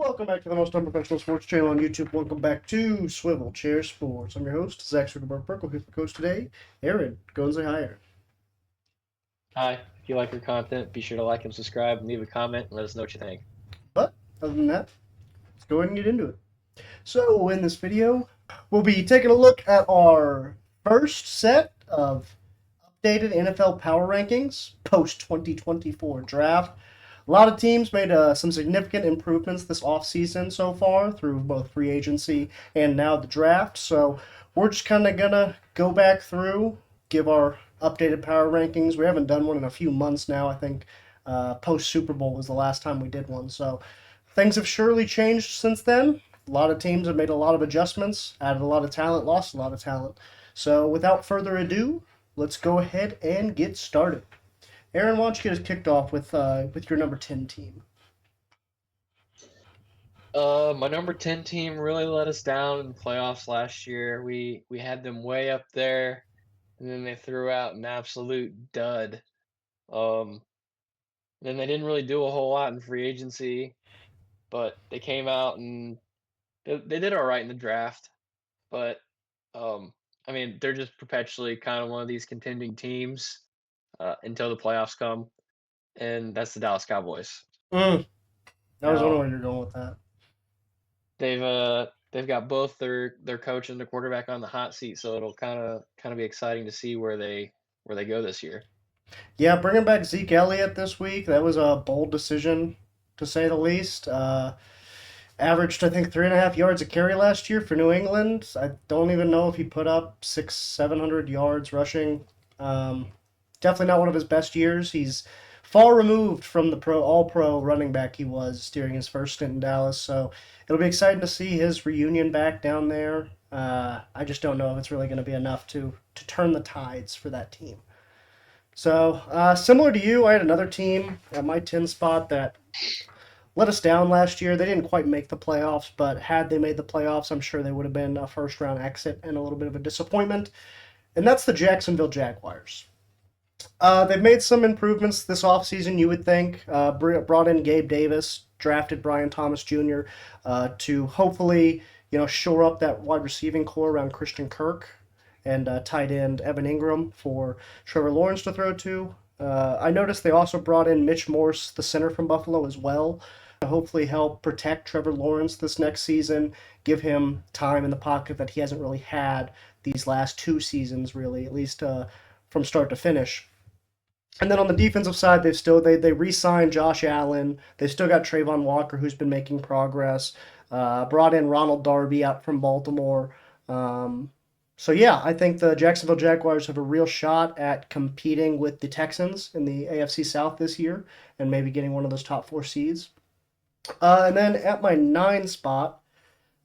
Welcome back to the most unprofessional sports channel on YouTube. Welcome back to Swivel Chair Sports. I'm your host, Zach Zuckerberg-Perkle, here for Coach today. Aaron, go and say hi, Aaron. Hi, if you like our content, be sure to like and subscribe and leave a comment and let us know what you think. But other than that, let's go ahead and get into it. So in this video, we'll be taking a look at our first set of updated NFL power rankings post 2024 draft. A lot of teams made some significant improvements this offseason so far through both free agency and now the draft. So we're just kind of going to go back through, give our updated power rankings. We haven't done one in a few months now. I think post Super Bowl was the last time we did one. So things have surely changed since then. A lot of teams have made a lot of adjustments, added a lot of talent, lost a lot of talent. So without further ado, let's go ahead and get started. Aaron, why don't you get us kicked off with your number 10 team? My number 10 team really let us down in the playoffs last year. We had them way up there, and then they threw out an absolute dud. Um, then they didn't really do a whole lot in free agency, but they came out and they did all right in the draft. But um, I mean, they're just perpetually kind of one of these contending teams until the playoffs come, and that's the Dallas Cowboys. Mm, I was wondering Now, where you're going with that. they've got both their coach and their quarterback on the hot seat, so it'll kind of be exciting to see where they go this year. Yeah, bringing back Zeke Elliott this week, that was a bold decision, to say the least. Averaged, I think, 3.5 yards a carry last year for New England. I don't even know if he put up 700 yards rushing. Um, Definitely not one of his best years. He's far removed from the all pro running back he was during his first stint in Dallas. So it'll be exciting to see his reunion back down there. I just don't know if it's really going to be enough to turn the tides for that team. So similar to you, I had another team at my 10 spot that let us down last year. They didn't quite make the playoffs, but had they made the playoffs, I'm sure they would have been a first round exit and a little bit of a disappointment. And that's the Jacksonville Jaguars. They've made some improvements this offseason, you would think. Brought in Gabe Davis, drafted Brian Thomas Jr. To hopefully, shore up that wide receiving core around Christian Kirk and tight end Evan Ingram for Trevor Lawrence to throw to. I noticed they also brought in Mitch Morse, the center from Buffalo, as well, to hopefully help protect Trevor Lawrence this next season, give him time in the pocket that he hasn't really had these last two seasons, really, at least from start to finish. And then on the defensive side, they re-signed Josh Allen. They've still got Trayvon Walker, who's been making progress. Brought in Ronald Darby out from Baltimore. So yeah, I think the Jacksonville Jaguars have a real shot at competing with the Texans in the AFC South this year, and maybe getting one of those top four seeds. And then at my 9 spot,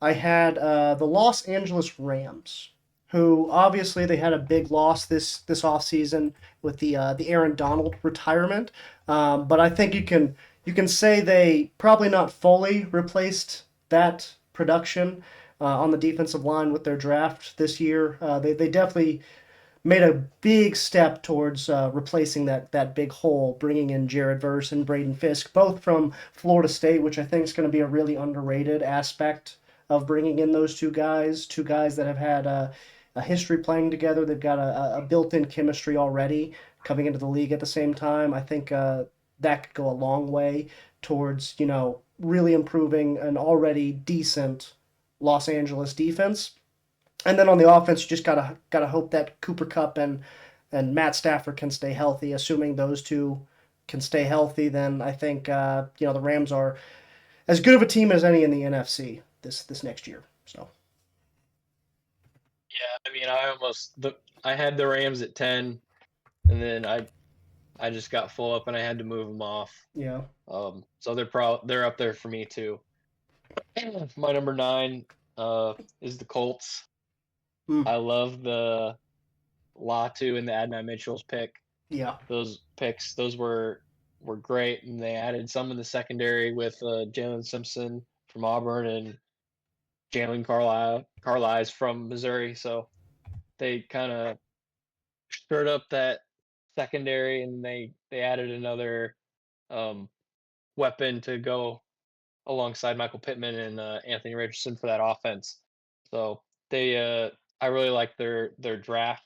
I had the Los Angeles Rams, who obviously they had a big loss this offseason with the Aaron Donald retirement. But I think you can say they probably not fully replaced that production on the defensive line with their draft this year. They definitely made a big step towards replacing that big hole, bringing in Jared Verse and Braden Fisk, both from Florida State, which I think is going to be a really underrated aspect of bringing in those two guys that have had a history playing together. They've got a built-in chemistry already coming into the league at the same time. I think that could go a long way towards really improving an already decent Los Angeles defense. And then on the offense, you just gotta hope that Cooper Cup and Matt Stafford can stay healthy. Assuming those two can stay healthy, then I think the Rams are as good of a team as any in the NFC this next year. So Yeah, I mean, I had the Rams at 10, and then I just got full up and I had to move them off. yeah. So they're up there for me too. My number 9 is the Colts. Mm, I love the Latu and the Adnan Mitchell's pick. yeah. Those picks, those were great, and they added some in the secondary with Jalen Simpson from Auburn and Jalen Carlisle from Missouri. So they kind of stirred up that secondary, and they added another um, weapon to go alongside Michael Pittman and Anthony Richardson for that offense. So they, I really like their draft.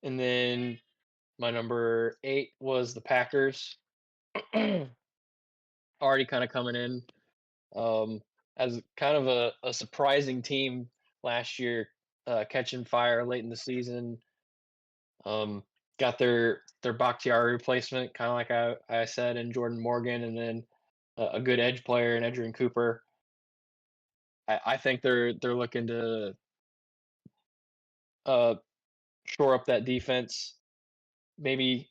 And then my number 8 was the Packers, already kind of coming in um, as kind of a surprising team last year, catching fire late in the season. Um, got their Bakhtiari replacement, kind of like I said, in Jordan Morgan, and then a good edge player in Edgerrin Cooper. I think they're looking to uh, shore up that defense. Maybe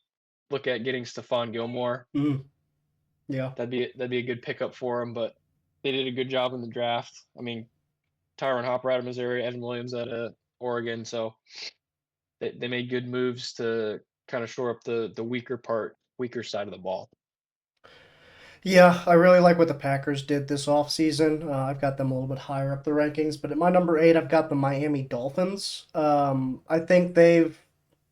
look at getting Stephon Gilmore. Mm, yeah. That'd be a good pickup for them. But they did a good job in the draft. I mean, Tyron Hopper out of Missouri, Evan Williams out of Oregon. So they made good moves to kind of shore up the weaker side of the ball. Yeah, I really like what the Packers did this offseason. I've got them a little bit higher up the rankings, but at my number 8, I've got the Miami Dolphins. I think they've,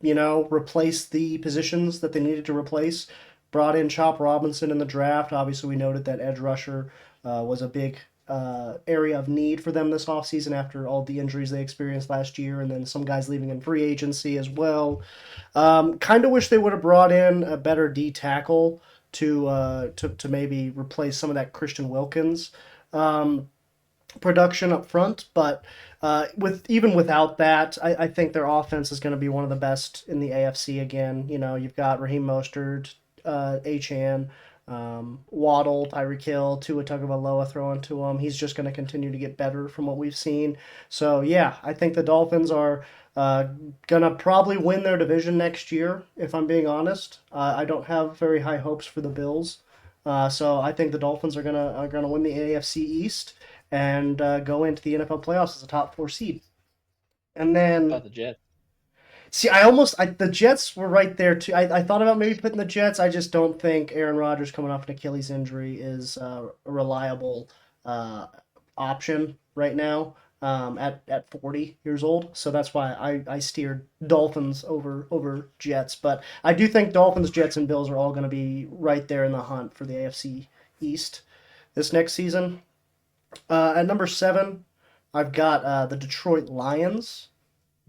replaced the positions that they needed to replace. Brought in Chop Robinson in the draft. Obviously, we noted that edge rusher was a big area of need for them this offseason after all the injuries they experienced last year, and then some guys leaving in free agency as well. Kind of wish they would have brought in a better D tackle to maybe replace some of that Christian Wilkins um, production up front. But with even without that, I think their offense is going to be one of the best in the AFC again. You've got Raheem Mostert, Achan, Waddle, Tyreek Hill, Tua Tagovailoa throwing to him. He's just going to continue to get better from what we've seen. So yeah, I think the Dolphins are uh, gonna probably win their division next year. If I'm being honest, I don't have very high hopes for the Bills. So I think the Dolphins are gonna win the AFC East and go into the NFL playoffs as a top 4 seed. And About then the Jets. see, the Jets were right there too. I thought about maybe putting the Jets. I just don't think Aaron Rodgers coming off an Achilles injury is a reliable uh, option right now at 40 years old. So that's why I steered Dolphins over Jets. But I do think Dolphins, Jets, and Bills are all going to be right there in the hunt for the AFC East this next season. At number 7, I've got the Detroit Lions,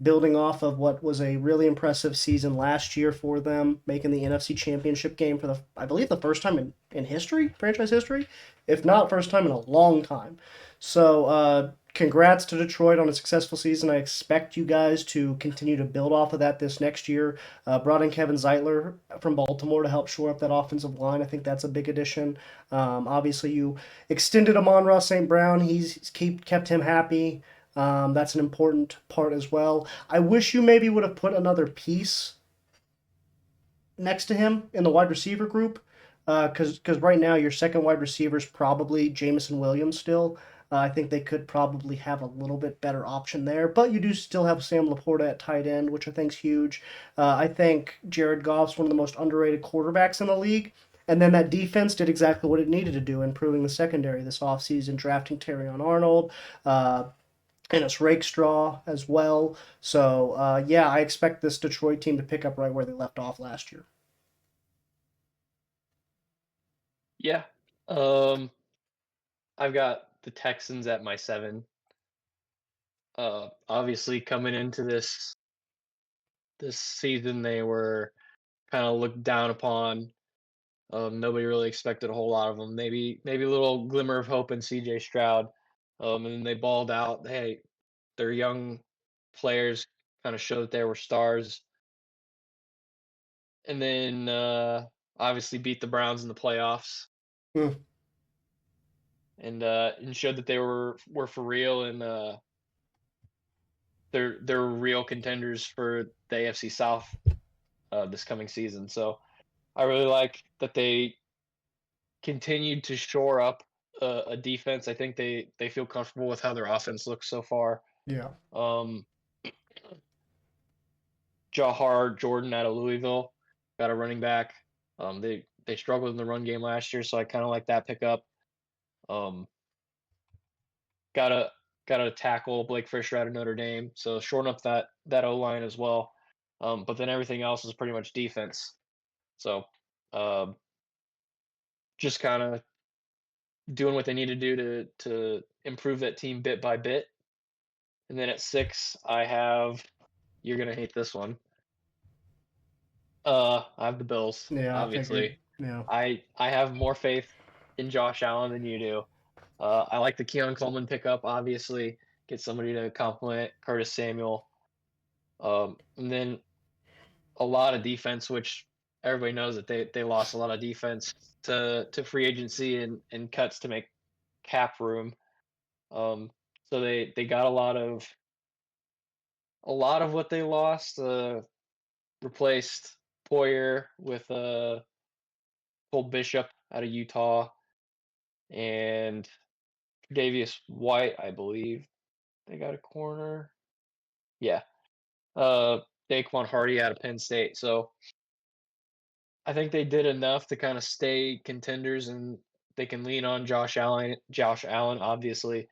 building off of what was a really impressive season last year for them, making the NFC Championship game for I believe, the first time in history, franchise history, if not first time in a long time. So, congrats to Detroit on a successful season. I expect you guys to continue to build off of that this next year. Brought in Kevin Zeitler from Baltimore to help shore up that offensive line. I think that's a big addition. Obviously, you extended Amon-Ra St. Brown. He's kept him happy. That's an important part as well. I wish you maybe would have put another piece next to him in the wide receiver group, because right now your second wide receiver is probably Jamison Williams still. I think they could probably have a little bit better option there, but you do still have Sam Laporta at tight end, which I think's huge. I think Jared Goff's one of the most underrated quarterbacks in the league. And then that defense did exactly what it needed to do, improving the secondary this offseason, drafting Terrion Arnold, uh, and it's Rakestraw as well. So yeah, I expect this Detroit team to pick up right where they left off last year. Yeah. Um, I've got the Texans at my 7. Obviously, coming into this season, they were kind of looked down upon. Nobody really expected a whole lot of them. Maybe a little glimmer of hope in C.J. Stroud. And then they balled out. Hey, their young players kind of showed that they were stars, and then obviously beat the Browns in the playoffs, Hmm. and showed that they were for real, and they're real contenders for the AFC South this coming season. So I really like that they continued to shore up a defense. I think they feel comfortable with how their offense looks so far. Yeah. Um, Jahar Jordan out of Louisville got a running back. They struggled in the run game last year, so I kind of like that pickup. Um, got a got a tackle Blake Fisher out of Notre Dame, so shorten up that O line as well. But then everything else is pretty much defense. So um, just kind of doing what they need to do to improve that team bit by bit. And then at 6, I have you're gonna hate this one. I have the Bills, Yeah, I figured. obviously. Yeah. I have more faith in Josh Allen than you do. I like the Keon Coleman pickup, obviously. Get somebody to complement Curtis Samuel. And then a lot of defense, which everybody knows that they lost a lot of defense to free agency and cuts to make cap room. So they got a lot of what they lost. Replaced Poyer with Cole Bishop out of Utah and Davius White, I believe. They got a corner. Yeah. Uh, Daquan Hardy out of Penn State. So I think they did enough to kind of stay contenders, and they can lean on Josh Allen. Josh Allen, obviously.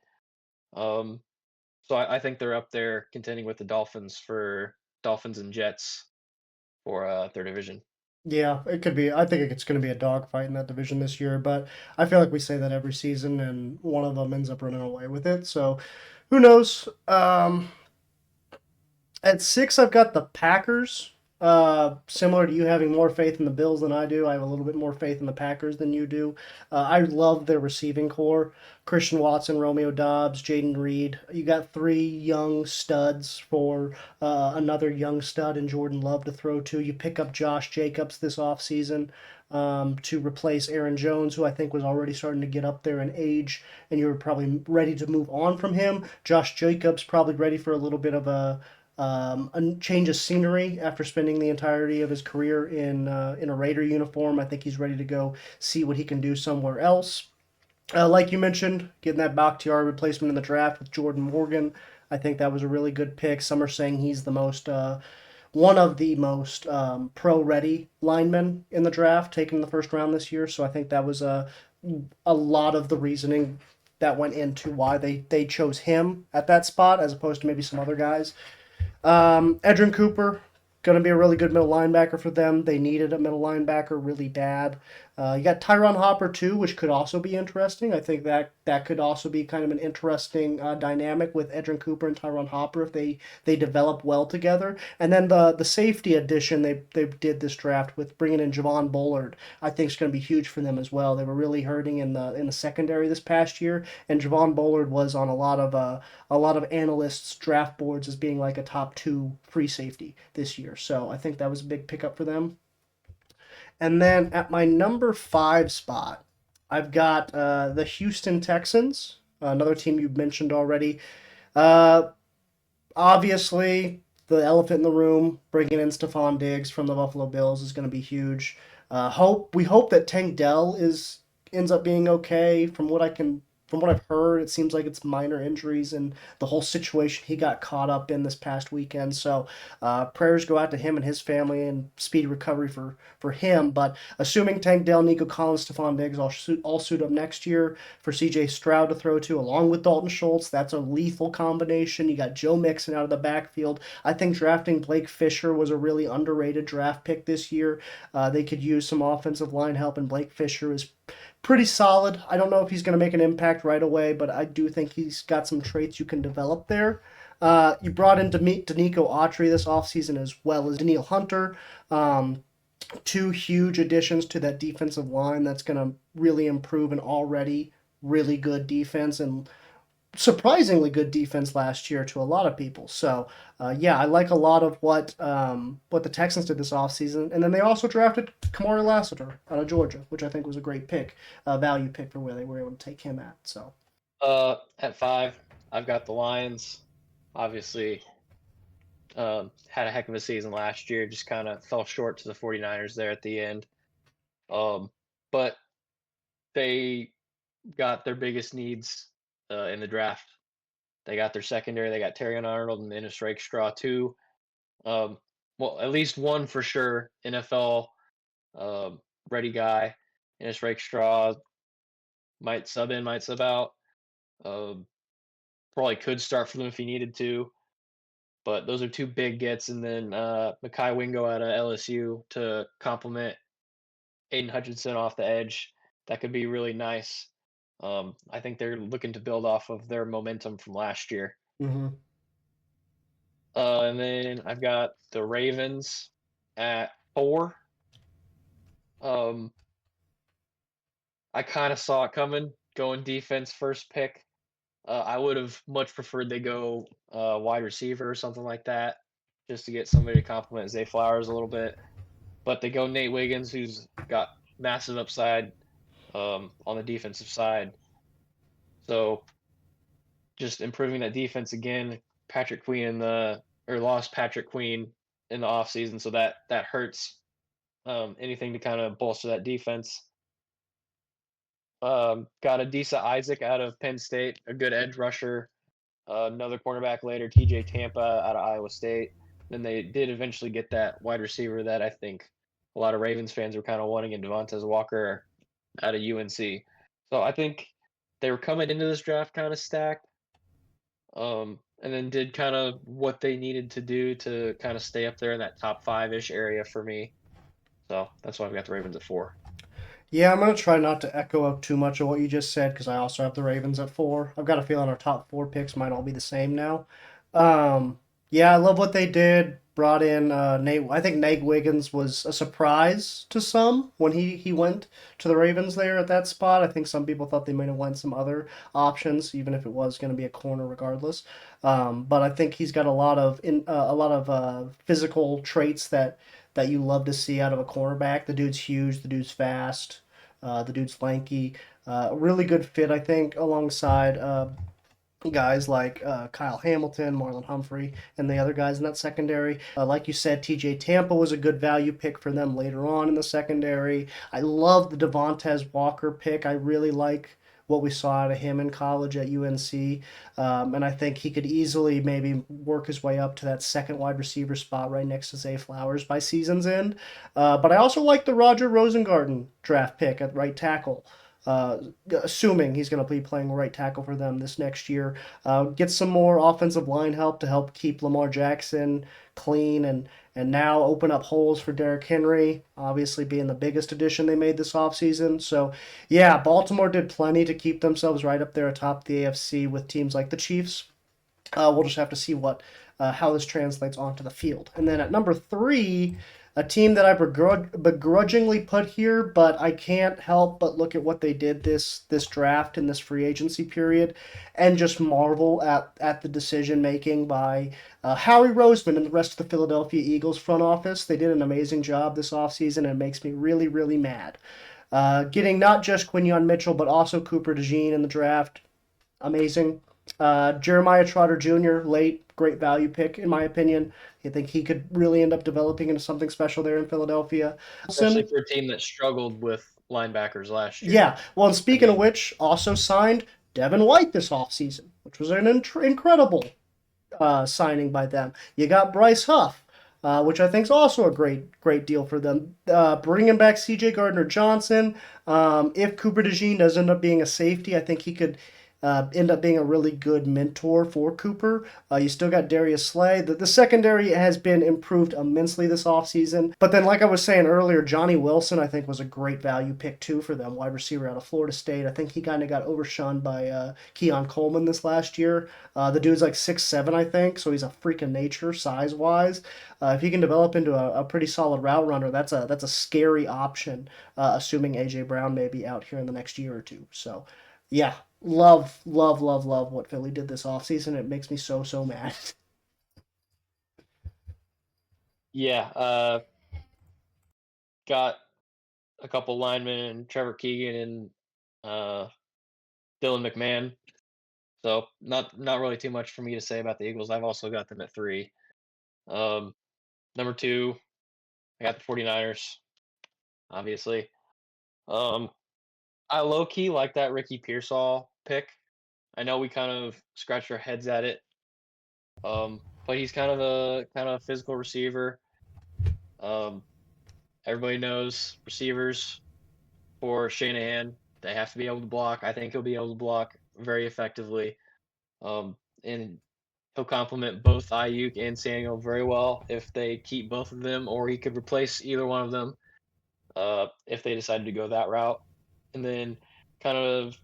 Um, so I think they're up there contending with the Dolphins and Jets for their division. Yeah, it could be. I think it's going to be a dogfight in that division this year, but I feel like we say that every season, and one of them ends up running away with it. So, who knows? At 6, I've got the Packers. Similar to you having more faith in the Bills than I do, I have a little bit more faith in the Packers than you do. I love their receiving core: Christian Watson, Romeo Dobbs, Jaden Reed. You got three young studs for another young stud in Jordan Love to throw to. You pick up Josh Jacobs this offseason to replace Aaron Jones, who I think was already starting to get up there in age, and you were probably ready to move on from him. Josh Jacobs probably ready for a little bit of a change of scenery after spending the entirety of his career in a Raider uniform. I think he's ready to go see what he can do somewhere else. Like you mentioned, getting that Bakhtiari replacement in the draft with Jordan Morgan, I think that was a really good pick. Some are saying he's the most one of the most pro-ready linemen in the draft, taken in the first round this year. So I think that was a lot of the reasoning that went into why they chose him at that spot as opposed to maybe some other guys. Edrin Cooper, going to be a really good middle linebacker for them. They needed a middle linebacker really bad. You got Tyron Hopper too, which could also be interesting. I think that could also be kind of an interesting dynamic with Edrin Cooper and Tyron Hopper if they develop well together. And then the safety addition they did this draft with bringing in Javon Bullard, I think is going to be huge for them as well. They were really hurting in the secondary this past year, and Javon Bullard was on a lot of analysts' draft boards as being like a top two free safety this year. So I think that was a big pickup for them. And then at my number 5 spot, I've got the Houston Texans, another team you've mentioned already. Uh, Obviously, the elephant in the room, bringing in Stephon Diggs from the Buffalo Bills is going to be huge. We hope that Tank Dell is ends up being okay. From what I've heard, it seems like it's minor injuries and the whole situation he got caught up in this past weekend. So prayers go out to him and his family and speedy recovery for him. But assuming Tank Dell, Nico Collins, Stephon Diggs all suit up next year for C.J. Stroud to throw to, along with Dalton Schultz, that's a lethal combination. You got Joe Mixon out of the backfield. I think drafting Blake Fisher was a really underrated draft pick this year. They could use some offensive line help, and Blake Fisher is pretty solid. I don't know if he's going to make an impact right away, but I do think he's got some traits you can develop there. You brought in Danico Autry this offseason as well as Daniil Hunter. Two huge additions to that defensive line that's going to really improve an already really good defense and surprisingly good defense last year to a lot of people. So, yeah, I like a lot of what the Texans did this offseason. And then they also drafted Kamari Lassiter out of Georgia, which I think was a great pick, a value pick for where they were able to take him at. So, At 5, I've got the Lions. Obviously, had a heck of a season last year. Just kind of fell short to the 49ers there at the end. Um, but they got their biggest needs in the draft. They got their secondary. They got Terry Arnold and Ennis Rakestraw too. Um, well, at least one for sure. NFL ready guy. Ennis Rakestraw might sub in, might sub out. Um, Probably could start for them if he needed to. But those are two big gets, and then Mekhi Wingo out of LSU to complement Aiden Hutchinson off the edge. That could be really nice. I think they're looking to build off of their momentum from last year. Hmm. And then I've got the Ravens at 4. Um, I kind of saw it coming, going defense first pick. I would have much preferred they go wide receiver or something like that, just to get somebody to complement Zay Flowers a little bit. But they go Nate Wiggins, who's got massive upside on the defensive side. So just improving that defense again. Patrick Queen in the or lost Patrick Queen in the offseason, so that hurts anything to kind of bolster that defense. Got Adisa Isaac out of Penn State, a good edge rusher. Another cornerback later, TJ Tampa out of Iowa State. Then they did eventually get that wide receiver that I think a lot of Ravens fans were kind of wanting in Devontae Walker out of UNC. So I think they were coming into this draft kind of stacked, and then did kind of what they needed to do to kind of stay up there in that top 5-ish area for me. So that's why I've got the Ravens at 4. Yeah, I'm gonna try not to echo up too much of what you just said because I also have the Ravens at 4. I've got a feeling our top four picks might all be the same now. Um, yeah, I love what they did. Brought in Nate. I think Nate Wiggins was a surprise to some when he went to the Ravens there at that spot. I think some people thought they might have went some other options, even if it was going to be a corner regardless. But I think he's got a lot of physical traits that you love to see out of a cornerback. The dude's huge. The dude's fast. The dude's lanky. Really good fit, I think, alongside guys like Kyle Hamilton, Marlon Humphrey, and the other guys in that secondary. Like you said, TJ Tampa was a good value pick for them later on in the secondary. I love the Devontae Walker pick. I really like what we saw out of him in college at UNC. And I think he could easily maybe work his way up to that second wide receiver spot right next to Zay Flowers by season's end. But I also like the Roger Rosengarten draft pick at right tackle. Uh, Assuming he's going to be playing right tackle for them this next year. Get some more offensive line help to help keep Lamar Jackson clean and now open up holes for Derrick Henry, obviously being the biggest addition they made this offseason. So, yeah, Baltimore did plenty to keep themselves right up there atop the AFC with teams like the Chiefs. We'll just have to see what how this translates onto the field. And then at number 3, a team that I begrudgingly put here, but I can't help but look at what they did this draft and this free agency period, and just marvel at the decision making by Howie Roseman and the rest of the Philadelphia Eagles front office. They did an amazing job this offseason, and it makes me really really mad. Getting not just Quinion Mitchell, but also Cooper DeJean in the draft, amazing. Jeremiah Trotter Jr., late, great value pick, in my opinion. I think he could really end up developing into something special there in Philadelphia. Especially Wilson, for a team that struggled with linebackers last year. yeah. Well, and I speaking of mean, which, also signed Devin White this offseason, which was an incredible signing by them. You got Bryce Huff, which I think is also a great deal for them. Bringing back C.J. Gardner Johnson. If Cooper DeJean does end up being a safety, I think he could. End up being a really good mentor for Cooper. You still got Darius Slay. The secondary has been improved immensely this offseason. But then, like I was saying earlier, Johnny Wilson, I think, was a great value pick, too, for them. Wide receiver out of Florida State. I think he kind of got overshone by Keon Coleman this last year. The dude's like 6'7", I think, so he's a freak of nature size wise. If he can develop into a pretty solid route runner, that's a scary option, assuming AJ Brown may be out here in the next year or two. So, yeah, love what Philly did this offseason. It makes me so mad. yeah, got a couple linemen and Trevor Keegan and uh, Dylan McMahon. So not really too much for me to say about the Eagles. I've also got them at 3. Um, Number 2, I got the 49ers, obviously. Um, I low key like that Ricky Pearsall pick. I know we kind of scratched our heads at it, but he's kind of a physical receiver. Um, Everybody knows receivers for Shanahan, they have to be able to block. I think he'll be able to block very effectively. And he'll complement both Ayuk and Samuel very well if they keep both of them, or he could replace either one of them if they decided to go that route. And then kind of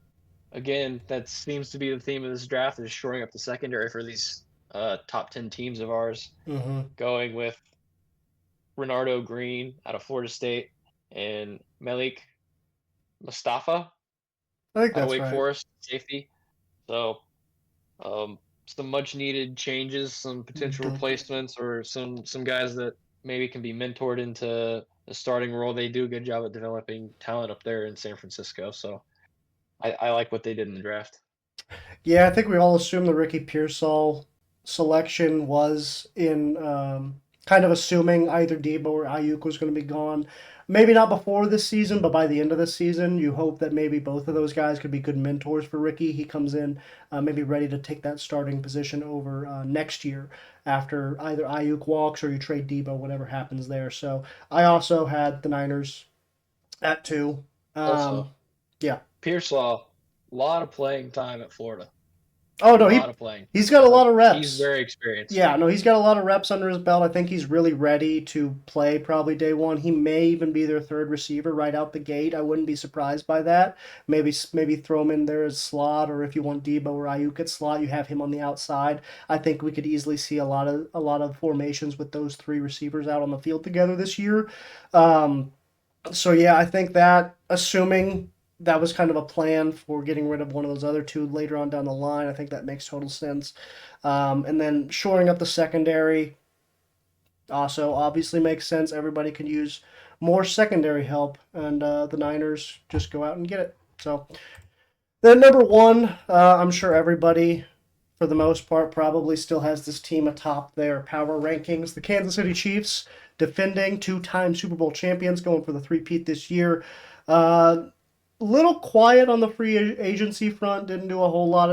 again, that seems to be the theme of this draft is shoring up the secondary for these top 10 teams of ours, Hmm. going with Renardo Green out of Florida State and Malik Mustafa I think out of that's Wake right. Forest, safety. So some much needed changes, some potential Dol- replacements, or some guys that maybe can be mentored into a starting role. They do a good job at developing talent up there in San Francisco. So I like what they did in the draft. Yeah, I think we all assumed the Ricky Pearsall selection was in kind of assuming either Debo or Ayuk was going to be gone. Maybe not before this season, but by the end of the season, you hope that maybe both of those guys could be good mentors for Ricky. He comes in maybe ready to take that starting position over next year after either Ayuk walks or you trade Debo, whatever happens there. So I also had the Niners at two. Also, Um, yeah. Pearsall, a lot of playing time at Florida. Oh A no, lot of playing he's time. got a lot So of he's reps. very experienced. Yeah, no, he's got a lot of reps under his belt. I think he's really ready to play probably day one. He may even be their third receiver right out the gate. I wouldn't be surprised by that. Maybe throw him in there as slot, or if you want Debo or Ayuk at slot, you have him on the outside. I think we could easily see a lot of formations with those three receivers out on the field together this year. Um, so yeah, I think that assuming that was kind of a plan for getting rid of one of those other two later on down the line, I think that makes total sense. And then shoring up the secondary also obviously makes sense. Everybody can use more secondary help, and the Niners just go out and get it. So then number one, I'm sure everybody, for the most part, probably still has this team atop their power rankings. The Kansas City Chiefs, defending two-time Super Bowl champions, going for the three-peat this year. Little quiet on the free agency front. Didn't do a whole lot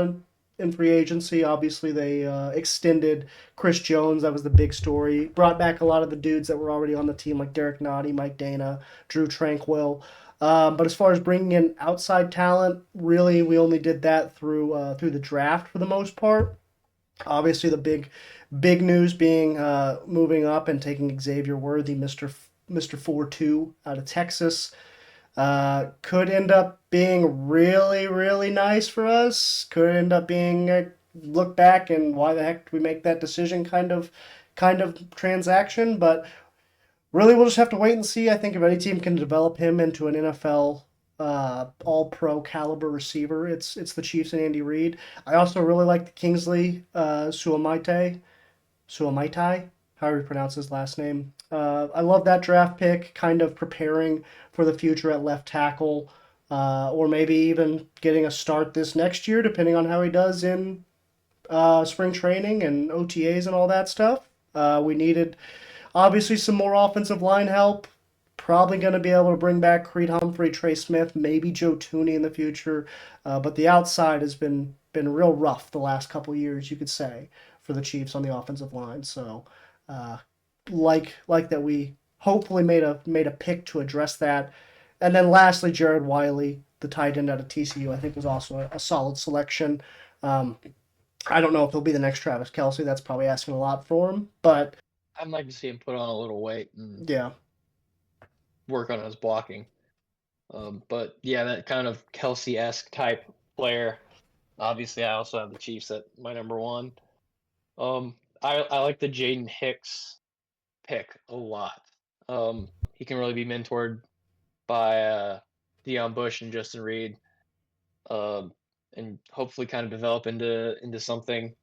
in free agency. Obviously, they extended Chris Jones. That was the big story. Brought back a lot of the dudes that were already on the team, like Derek Nottie, Mike Dana, Drew Tranquil. But as far as bringing in outside talent, really, we only did that through the draft for the most part. Obviously, the big news being moving up and taking Xavier Worthy, Mister 4-2 out of Texas. Could end up being really, really nice for us. Could end up being a look back and why the heck did we make that decision kind of transaction. But really, we'll just have to wait and see. I think if any team can develop him into an NFL All Pro caliber receiver, it's the Chiefs and Andy Reid. I also really like the Kingsley Suamaitai, however you pronounce his last name. I love that draft pick, kind of preparing for the future at left tackle, or maybe even getting a start this next year, depending on how he does in spring training and OTAs and all that stuff. We needed obviously some more offensive line help. Probably going to be able to bring back Creed Humphrey, Trey Smith, maybe Joe Tooney in the future. But the outside has been real rough the last couple years, you could say, for the Chiefs on the offensive line. So, uh, like that, we hopefully made a pick to address that. And then lastly, Jared Wiley, the tight end out of TCU, I think was also a solid selection. Um, I don't know if he'll be the next Travis Kelsey. That's probably asking a lot for him, but I'd like to see him put on a little weight and yeah. work on his blocking. But yeah, that kind of Kelsey-esque type player. Obviously, I also have the Chiefs at my number one. I like the Jaden Hicks pick a lot. He can really be mentored by Deion Bush and Justin Reed, um, and hopefully kind of develop into something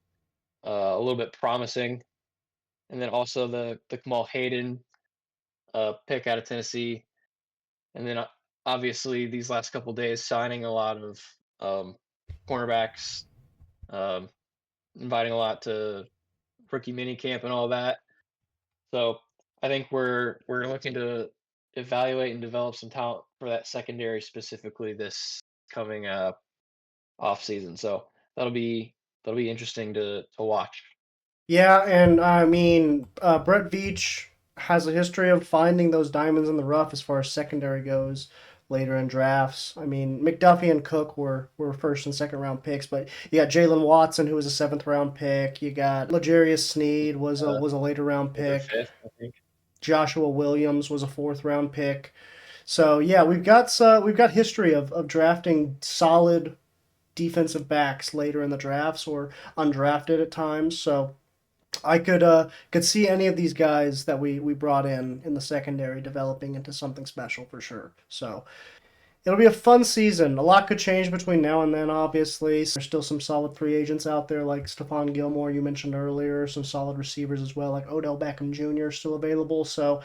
a little bit promising. And then also the Kamal Hayden pick out of Tennessee, and then obviously these last couple days signing a lot of um, cornerbacks, um, inviting a lot to rookie mini camp and all that. So I think we're looking to evaluate and develop some talent for that secondary specifically this coming off season. So that'll be interesting to watch. Yeah, and I mean, Brett Veach has a history of finding those diamonds in the rough as far as secondary goes later in drafts. I mean, McDuffie and Cook were first and second round picks, but you got Jalen Watson, who was a seventh round pick. You got L'Jarius Sneed was a later round Fourth or pick. fifth, I think. Joshua Williams was a fourth round pick. So yeah, we've got history of drafting solid defensive backs later in the drafts or undrafted at times. So I could see any of these guys that we brought in the secondary developing into something special for sure. So it'll be a fun season. A lot could change between now and then, obviously. There's still some solid free agents out there, like Stephon Gilmore, you mentioned earlier. Some solid receivers as well, like Odell Beckham Jr. still available. So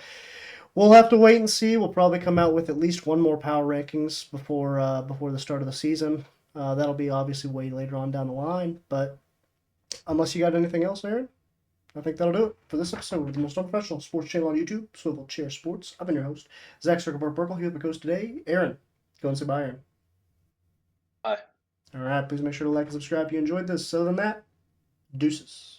we'll have to wait and see. We'll probably come out with at least one more power rankings before the start of the season. That'll be obviously way later on down the line. But unless you got anything else, Aaron, I think that'll do it for this episode of the most unprofessional sports channel on YouTube, Swivel Chair Sports. I've been your host, Zach Circlebar Purple, here with the coach today, Aaron. Go and say bye, Aaron. Bye. All right, please make sure to like and subscribe if you enjoyed this. Other than that, deuces.